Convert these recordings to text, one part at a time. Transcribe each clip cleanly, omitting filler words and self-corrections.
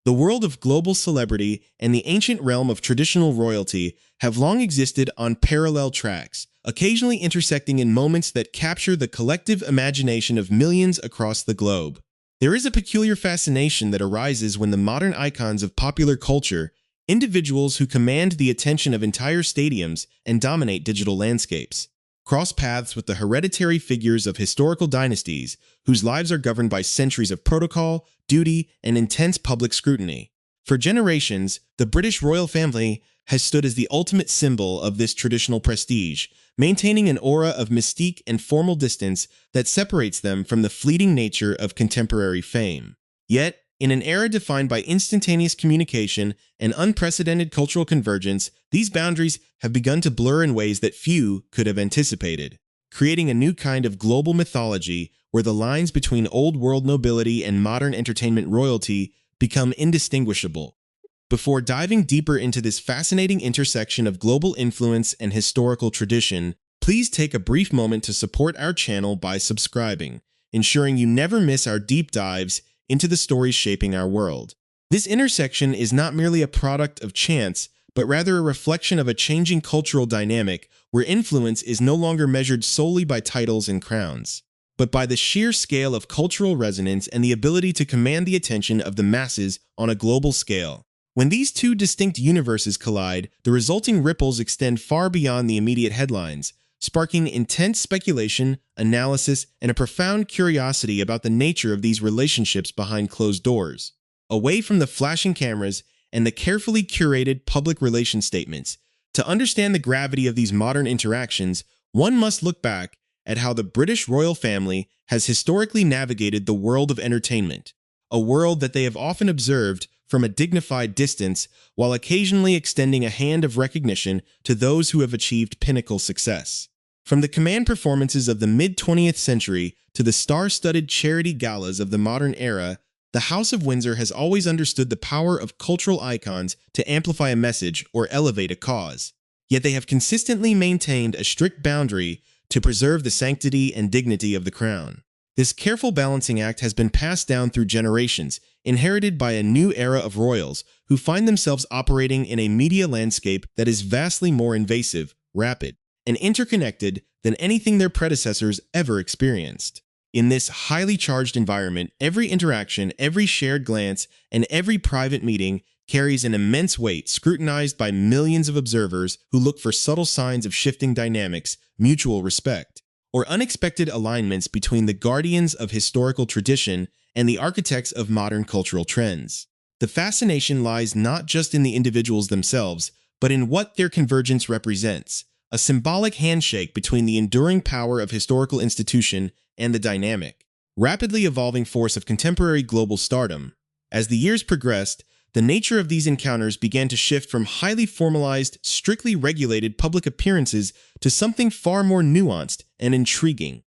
The world of global celebrity and the ancient realm of traditional royalty have long existed on parallel tracks, occasionally intersecting in moments that capture the collective imagination of millions across the globe. There is a peculiar fascination that arises when the modern icons of popular culture, individuals who command the attention of entire stadiums and dominate digital landscapes, cross paths with the hereditary figures of historical dynasties whose lives are governed by centuries of protocol, duty, and intense public scrutiny. For generations, the British royal family has stood as the ultimate symbol of this traditional prestige, maintaining an aura of mystique and formal distance that separates them from the fleeting nature of contemporary fame. Yet, in an era defined by instantaneous communication and unprecedented cultural convergence, these boundaries have begun to blur in ways that few could have anticipated, creating a new kind of global mythology where the lines between old-world nobility and modern entertainment royalty become indistinguishable. Before diving deeper into this fascinating intersection of global influence and historical tradition, please take a brief moment to support our channel by subscribing, ensuring you never miss our deep dives into the stories shaping our world. This intersection is not merely a product of chance, but rather a reflection of a changing cultural dynamic where influence is no longer measured solely by titles and crowns, but by the sheer scale of cultural resonance and the ability to command the attention of the masses on a global scale. When these two distinct universes collide, the resulting ripples extend far beyond the immediate headlines, sparking intense speculation, analysis, and a profound curiosity about the nature of these relationships behind closed doors. Away from the flashing cameras and the carefully curated public relations statements, to understand the gravity of these modern interactions, one must look back at how the British royal family has historically navigated the world of entertainment, a world that they have often observed from a dignified distance while occasionally extending a hand of recognition to those who have achieved pinnacle success. From the command performances of the mid-20th century to the star-studded charity galas of the modern era, the House of Windsor has always understood the power of cultural icons to amplify a message or elevate a cause. Yet they have consistently maintained a strict boundary to preserve the sanctity and dignity of the crown. This careful balancing act has been passed down through generations, inherited by a new era of royals who find themselves operating in a media landscape that is vastly more invasive, rapid, and interconnected than anything their predecessors ever experienced. In this highly charged environment, every interaction, every shared glance, and every private meeting carries an immense weight, scrutinized by millions of observers who look for subtle signs of shifting dynamics, mutual respect, or unexpected alignments between the guardians of historical tradition and the architects of modern cultural trends. The fascination lies not just in the individuals themselves, but in what their convergence represents, a symbolic handshake between the enduring power of historical institution and the dynamic, rapidly evolving force of contemporary global stardom. As the years progressed, the nature of these encounters began to shift from highly formalized, strictly regulated public appearances to something far more nuanced and intriguing,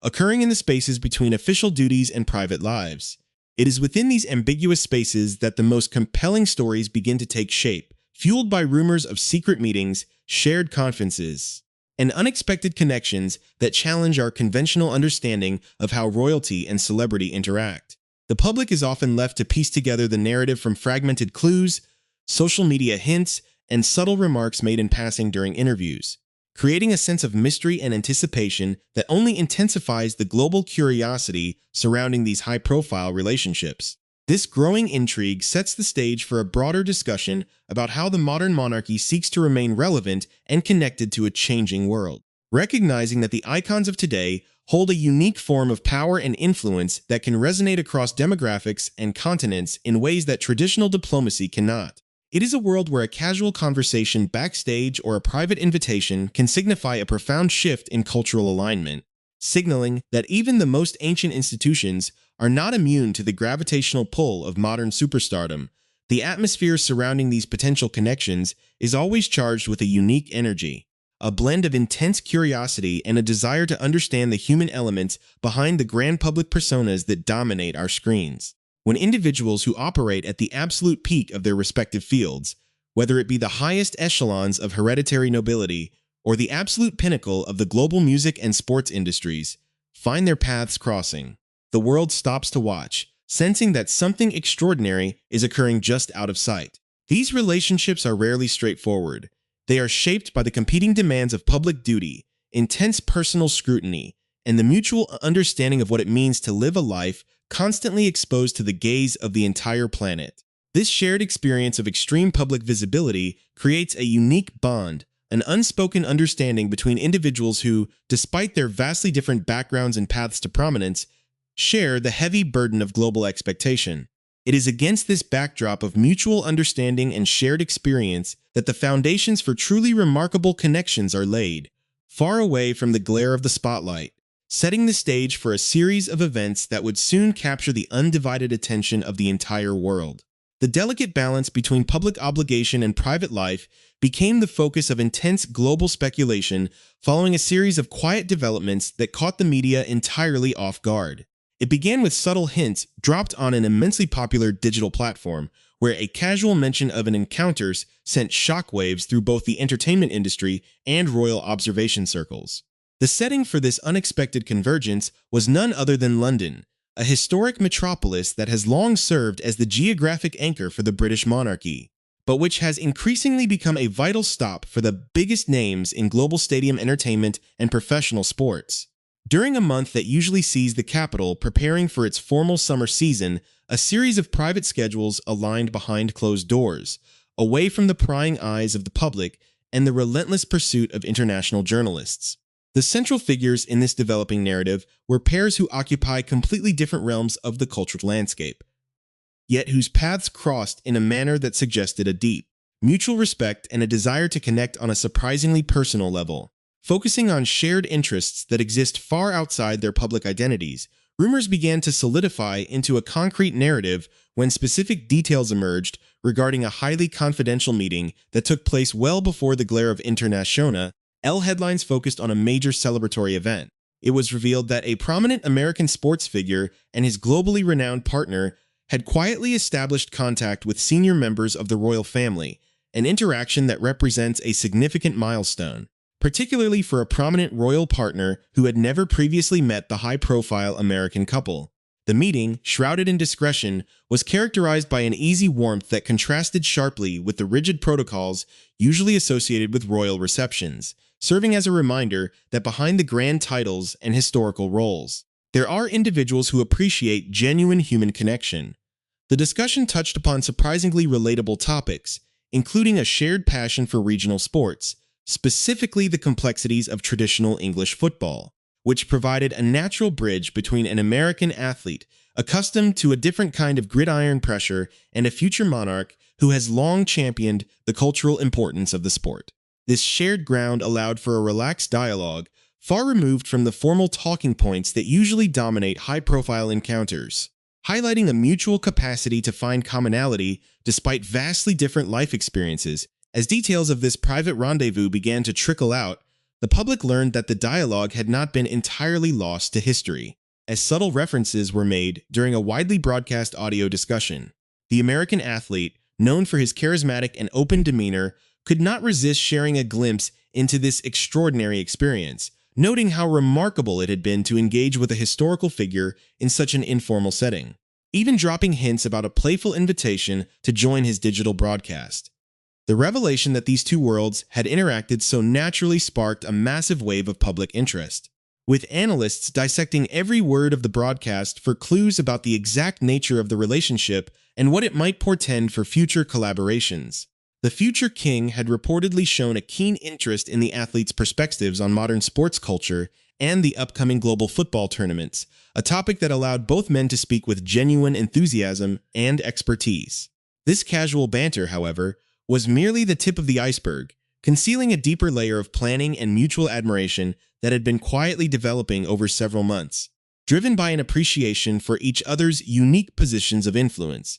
occurring in the spaces between official duties and private lives. It is within these ambiguous spaces that the most compelling stories begin to take shape, fueled by rumors of secret meetings, shared conferences, and unexpected connections that challenge our conventional understanding of how royalty and celebrity interact. The public is often left to piece together the narrative from fragmented clues, social media hints, and subtle remarks made in passing during interviews, creating a sense of mystery and anticipation that only intensifies the global curiosity surrounding these high-profile relationships. This growing intrigue sets the stage for a broader discussion about how the modern monarchy seeks to remain relevant and connected to a changing world, recognizing that the icons of today hold a unique form of power and influence that can resonate across demographics and continents in ways that traditional diplomacy cannot. It is a world where a casual conversation backstage or a private invitation can signify a profound shift in cultural alignment, signaling that even the most ancient institutions are not immune to the gravitational pull of modern superstardom. The atmosphere surrounding these potential connections is always charged with a unique energy, a blend of intense curiosity and a desire to understand the human elements behind the grand public personas that dominate our screens. When individuals who operate at the absolute peak of their respective fields, whether it be the highest echelons of hereditary nobility or the absolute pinnacle of the global music and sports industries, find their paths crossing, the world stops to watch, sensing that something extraordinary is occurring just out of sight. These relationships are rarely straightforward. They are shaped by the competing demands of public duty, intense personal scrutiny, and the mutual understanding of what it means to live a life constantly exposed to the gaze of the entire planet. This shared experience of extreme public visibility creates a unique bond, an unspoken understanding between individuals who, despite their vastly different backgrounds and paths to prominence, share the heavy burden of global expectation. It is against this backdrop of mutual understanding and shared experience that the foundations for truly remarkable connections are laid, far away from the glare of the spotlight, setting the stage for a series of events that would soon capture the undivided attention of the entire world. The delicate balance between public obligation and private life became the focus of intense global speculation following a series of quiet developments that caught the media entirely off guard. It began with subtle hints dropped on an immensely popular digital platform, where a casual mention of an encounter sent shockwaves through both the entertainment industry and royal observation circles. The setting for this unexpected convergence was none other than London, a historic metropolis that has long served as the geographic anchor for the British monarchy, but which has increasingly become a vital stop for the biggest names in global stadium entertainment and professional sports. During a month that usually sees the capital preparing for its formal summer season, a series of private schedules aligned behind closed doors, away from the prying eyes of the public and the relentless pursuit of international journalists. The central figures in this developing narrative were pairs who occupy completely different realms of the cultural landscape, yet whose paths crossed in a manner that suggested a deep, mutual respect and a desire to connect on a surprisingly personal level. Focusing on shared interests that exist far outside their public identities, rumors began to solidify into a concrete narrative when specific details emerged regarding a highly confidential meeting that took place well before the glare of Internationa. Headlines focused on a major celebratory event. It was revealed that a prominent American sports figure and his globally renowned partner had quietly established contact with senior members of the royal family, an interaction that represents a significant milestone, particularly for a prominent royal partner who had never previously met the high-profile American couple. The meeting, shrouded in discretion, was characterized by an easy warmth that contrasted sharply with the rigid protocols usually associated with royal receptions, serving as a reminder that behind the grand titles and historical roles, there are individuals who appreciate genuine human connection. The discussion touched upon surprisingly relatable topics, including a shared passion for regional sports, specifically the complexities of traditional English football, which provided a natural bridge between an American athlete accustomed to a different kind of gridiron pressure and a future monarch who has long championed the cultural importance of the sport. This shared ground allowed for a relaxed dialogue, far removed from the formal talking points that usually dominate high-profile encounters, highlighting a mutual capacity to find commonality despite vastly different life experiences. As details of this private rendezvous began to trickle out, the public learned that the dialogue had not been entirely lost to history, as subtle references were made during a widely broadcast audio discussion. The American athlete, known for his charismatic and open demeanor, could not resist sharing a glimpse into this extraordinary experience, noting how remarkable it had been to engage with a historical figure in such an informal setting, even dropping hints about a playful invitation to join his digital broadcast. The revelation that these two worlds had interacted so naturally sparked a massive wave of public interest, with analysts dissecting every word of the broadcast for clues about the exact nature of the relationship and what it might portend for future collaborations. The future king had reportedly shown a keen interest in the athlete's perspectives on modern sports culture and the upcoming global football tournaments, a topic that allowed both men to speak with genuine enthusiasm and expertise. This casual banter, however, was merely the tip of the iceberg, concealing a deeper layer of planning and mutual admiration that had been quietly developing over several months, driven by an appreciation for each other's unique positions of influence.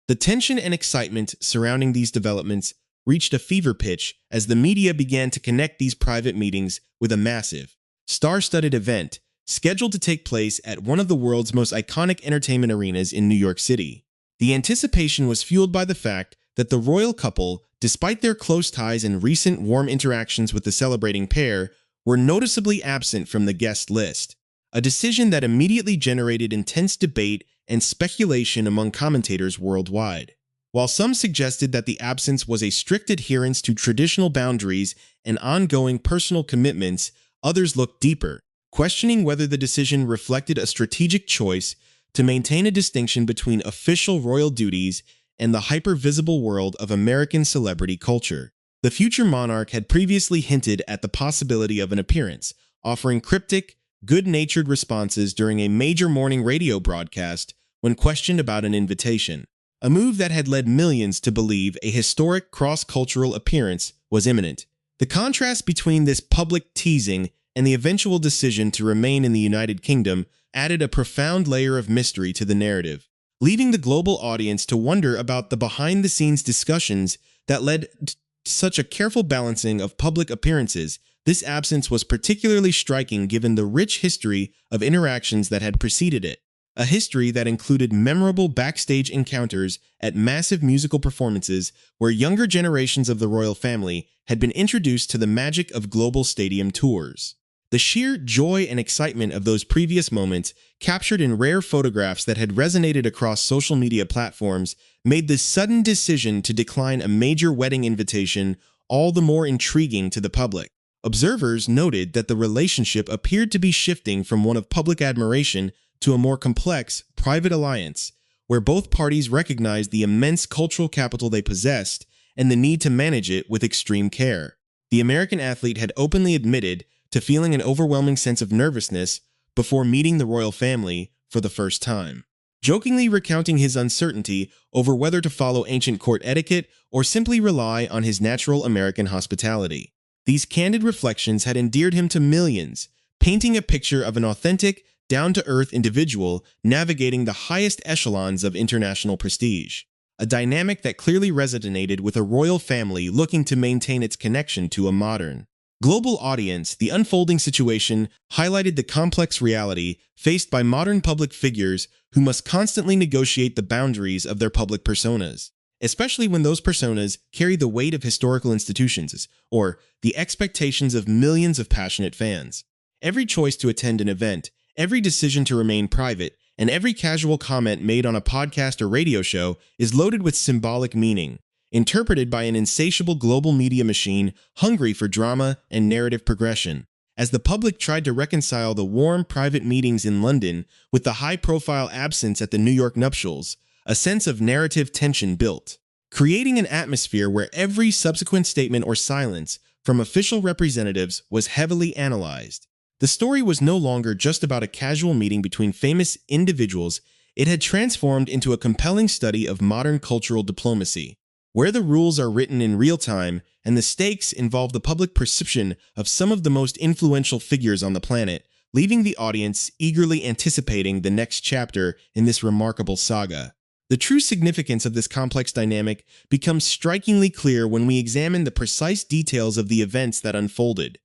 The tension and excitement surrounding these developments reached a fever pitch as the media began to connect these private meetings with a massive, star-studded event scheduled to take place at one of the world's most iconic entertainment arenas in New York City. The anticipation was fueled by the fact that the royal couple, despite their close ties and recent warm interactions with the celebrating pair, were noticeably absent from the guest list, a decision that immediately generated intense debate and speculation among commentators worldwide. While some suggested that the absence was a strict adherence to traditional boundaries and ongoing personal commitments, others looked deeper, questioning whether the decision reflected a strategic choice to maintain a distinction between official royal duties and the hyper-visible world of American celebrity culture. The future monarch had previously hinted at the possibility of an appearance, offering cryptic, good-natured responses during a major morning radio broadcast when questioned about an invitation, a move that had led millions to believe a historic cross-cultural appearance was imminent. The contrast between this public teasing and the eventual decision to remain in the United Kingdom added a profound layer of mystery to the narrative, leaving the global audience to wonder about the behind-the-scenes discussions that led to such a careful balancing of public appearances. This absence was particularly striking given the rich history of interactions that had preceded it, a history that included memorable backstage encounters at massive musical performances where younger generations of the royal family had been introduced to the magic of global stadium tours. The sheer joy and excitement of those previous moments, captured in rare photographs that had resonated across social media platforms, made the sudden decision to decline a major wedding invitation all the more intriguing to the public. Observers noted that the relationship appeared to be shifting from one of public admiration to a more complex, private alliance, where both parties recognized the immense cultural capital they possessed and the need to manage it with extreme care. The American athlete had openly admitted to feeling an overwhelming sense of nervousness before meeting the royal family for the first time, jokingly recounting his uncertainty over whether to follow ancient court etiquette or simply rely on his natural American hospitality. These candid reflections had endeared him to millions, painting a picture of an authentic, down-to-earth individual navigating the highest echelons of international prestige, a dynamic that clearly resonated with a royal family looking to maintain its connection to a modern, global audience. The unfolding situation highlighted the complex reality faced by modern public figures who must constantly negotiate the boundaries of their public personas, especially when those personas carry the weight of historical institutions or the expectations of millions of passionate fans. Every choice to attend an event, every decision to remain private, and every casual comment made on a podcast or radio show is loaded with symbolic meaning, interpreted by an insatiable global media machine hungry for drama and narrative progression. As the public tried to reconcile the warm private meetings in London with the high-profile absence at the New York nuptials, a sense of narrative tension built, creating an atmosphere where every subsequent statement or silence from official representatives was heavily analyzed. The story was no longer just about a casual meeting between famous individuals. It had transformed into a compelling study of modern cultural diplomacy, where the rules are written in real time and the stakes involve the public perception of some of the most influential figures on the planet, leaving the audience eagerly anticipating the next chapter in this remarkable saga. The true significance of this complex dynamic becomes strikingly clear when we examine the precise details of the events that unfolded,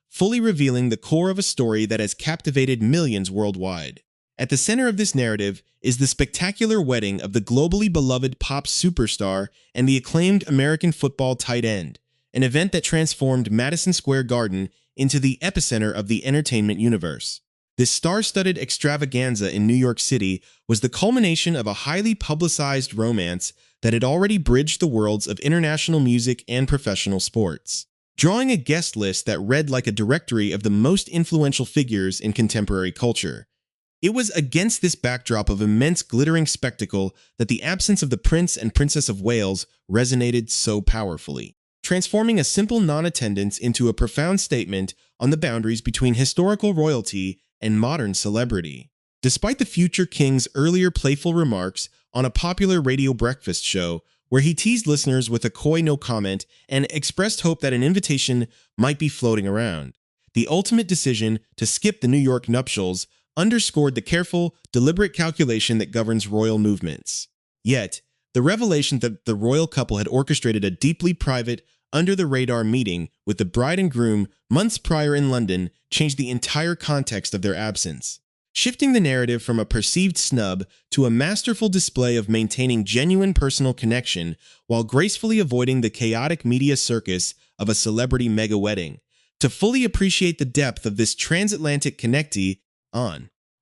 fully revealing the core of a story that has captivated millions worldwide. At the center of this narrative is the spectacular wedding of the globally beloved pop superstar and the acclaimed American football tight end, an event that transformed Madison Square Garden into the epicenter of the entertainment universe. This star-studded extravaganza in New York City was the culmination of a highly publicized romance that had already bridged the worlds of international music and professional sports, drawing a guest list that read like a directory of the most influential figures in contemporary culture. It was against this backdrop of immense glittering spectacle that the absence of the Prince and Princess of Wales resonated so powerfully, transforming a simple non-attendance into a profound statement on the boundaries between historical royalty and modern celebrity. Despite the future king's earlier playful remarks on a popular radio breakfast show, where he teased listeners with a coy no comment and expressed hope that an invitation might be floating around, the ultimate decision to skip the New York nuptials underscored the careful, deliberate calculation that governs royal movements. Yet, the revelation that the royal couple had orchestrated a deeply private, under-the-radar meeting with the bride and groom months prior in London changed the entire context of their absence, shifting the narrative from a perceived snub to a masterful display of maintaining genuine personal connection while gracefully avoiding the chaotic media circus of a celebrity mega-wedding. To fully appreciate the depth of this transatlantic connectee,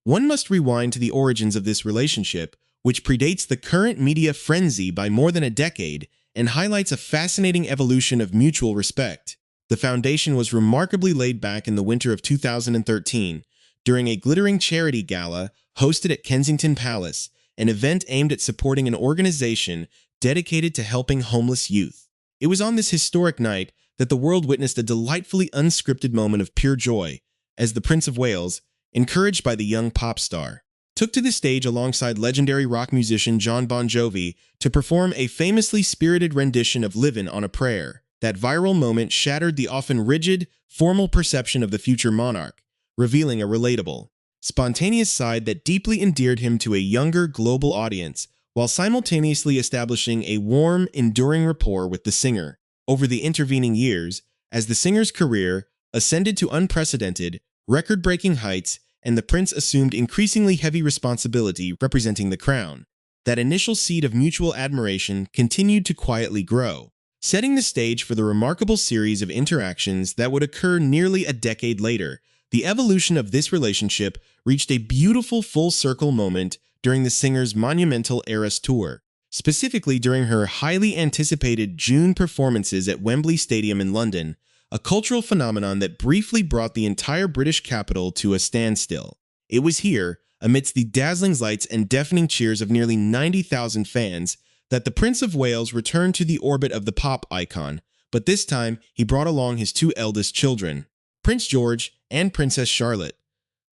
One must rewind to the origins of this relationship, which predates the current media frenzy by more than a decade and highlights a fascinating evolution of mutual respect. The foundation was remarkably laid back in the winter of 2013 during a glittering charity gala hosted at Kensington Palace, an event aimed at supporting an organization dedicated to helping homeless youth. It was on this historic night that the world witnessed a delightfully unscripted moment of pure joy as the Prince of Wales, encouraged by the young pop star, took to the stage alongside legendary rock musician Jon Bon Jovi to perform a famously spirited rendition of Livin' on a Prayer. That viral moment shattered the often rigid, formal perception of the future monarch, revealing a relatable, spontaneous side that deeply endeared him to a younger global audience, while simultaneously establishing a warm, enduring rapport with the singer. Over the intervening years, as the singer's career ascended to unprecedented, record-breaking heights, and the prince assumed increasingly heavy responsibility representing the crown, that initial seed of mutual admiration continued to quietly grow, setting the stage for the remarkable series of interactions that would occur nearly a decade later. The evolution of this relationship reached a beautiful full-circle moment during the singer's monumental Eras Tour, specifically during her highly anticipated June performances at Wembley Stadium in London, a cultural phenomenon that briefly brought the entire British capital to a standstill. It was here, amidst the dazzling lights and deafening cheers of nearly 90,000 fans, that the Prince of Wales returned to the orbit of the pop icon, but this time he brought along his two eldest children, Prince George and Princess Charlotte.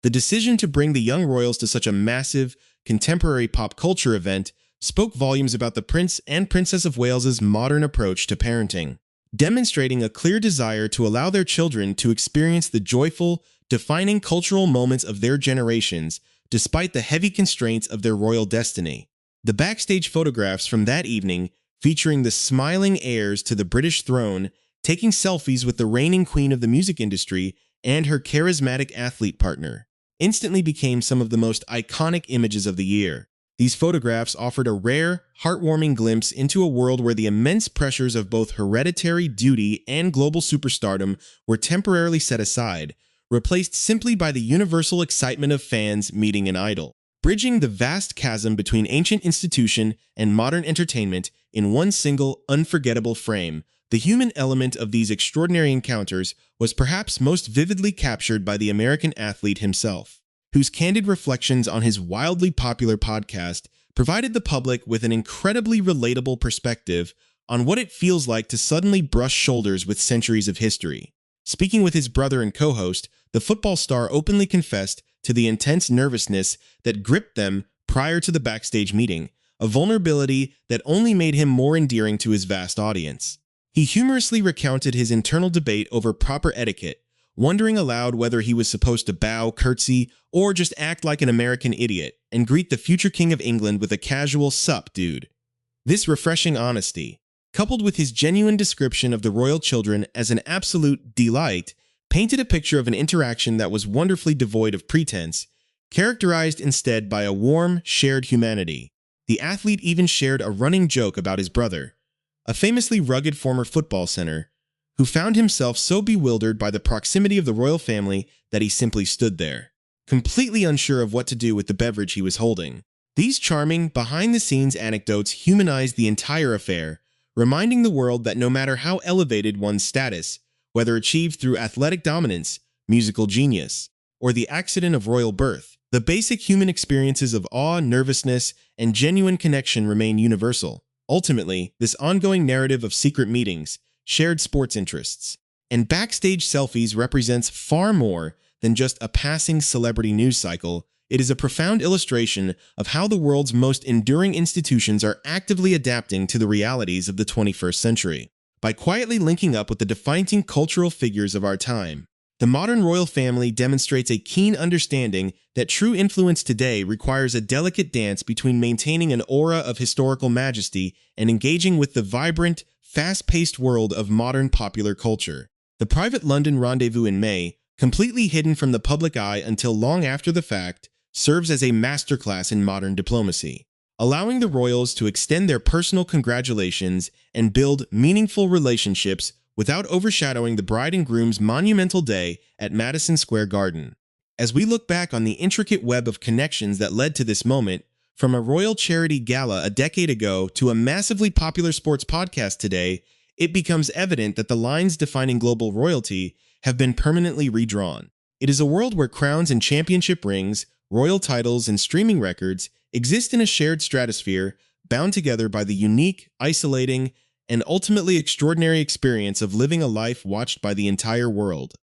The decision to bring the young royals to such a massive, contemporary pop culture event spoke volumes about the Prince and Princess of Wales's modern approach to parenting, demonstrating a clear desire to allow their children to experience the joyful, defining cultural moments of their generations, despite the heavy constraints of their royal destiny. The backstage photographs from that evening, featuring the smiling heirs to the British throne, taking selfies with the reigning queen of the music industry and her charismatic athlete partner, instantly became some of the most iconic images of the year. These photographs offered a rare, heartwarming glimpse into a world where the immense pressures of both hereditary duty and global superstardom were temporarily set aside, replaced simply by the universal excitement of fans meeting an idol. Bridging the vast chasm between ancient institution and modern entertainment in one single, unforgettable frame, the human element of these extraordinary encounters was perhaps most vividly captured by the American athlete himself, whose candid reflections on his wildly popular podcast provided the public with an incredibly relatable perspective on what it feels like to suddenly brush shoulders with centuries of history. Speaking with his brother and co-host, the football star openly confessed to the intense nervousness that gripped them prior to the backstage meeting, a vulnerability that only made him more endearing to his vast audience. He humorously recounted his internal debate over proper etiquette, wondering aloud whether he was supposed to bow, curtsy, or just act like an American idiot and greet the future King of England with a casual "Sup, dude." This refreshing honesty, coupled with his genuine description of the royal children as an absolute delight, painted a picture of an interaction that was wonderfully devoid of pretense, characterized instead by a warm, shared humanity. The athlete even shared a running joke about his brother, a famously rugged former football center, who found himself so bewildered by the proximity of the royal family that he simply stood there, completely unsure of what to do with the beverage he was holding. These charming, behind-the-scenes anecdotes humanized the entire affair, reminding the world that no matter how elevated one's status, whether achieved through athletic dominance, musical genius, or the accident of royal birth, the basic human experiences of awe, nervousness, and genuine connection remain universal. Ultimately, this ongoing narrative of secret meetings, shared sports interests, and backstage selfies represents far more than just a passing celebrity news cycle. It is a profound illustration of how the world's most enduring institutions are actively adapting to the realities of the 21st century. By quietly linking up with the defining cultural figures of our time, the modern royal family demonstrates a keen understanding that true influence today requires a delicate dance between maintaining an aura of historical majesty and engaging with the vibrant, fast-paced world of modern popular culture. The private London rendezvous in May, completely hidden from the public eye until long after the fact, serves as a masterclass in modern diplomacy, allowing the royals to extend their personal congratulations and build meaningful relationships without overshadowing the bride and groom's monumental day at Madison Square Garden. As we look back on the intricate web of connections that led to this moment, from a royal charity gala a decade ago to a massively popular sports podcast today, it becomes evident that the lines defining global royalty have been permanently redrawn. It is a world where crowns and championship rings, royal titles, and streaming records exist in a shared stratosphere, bound together by the unique, isolating, and ultimately extraordinary experience of living a life watched by the entire world.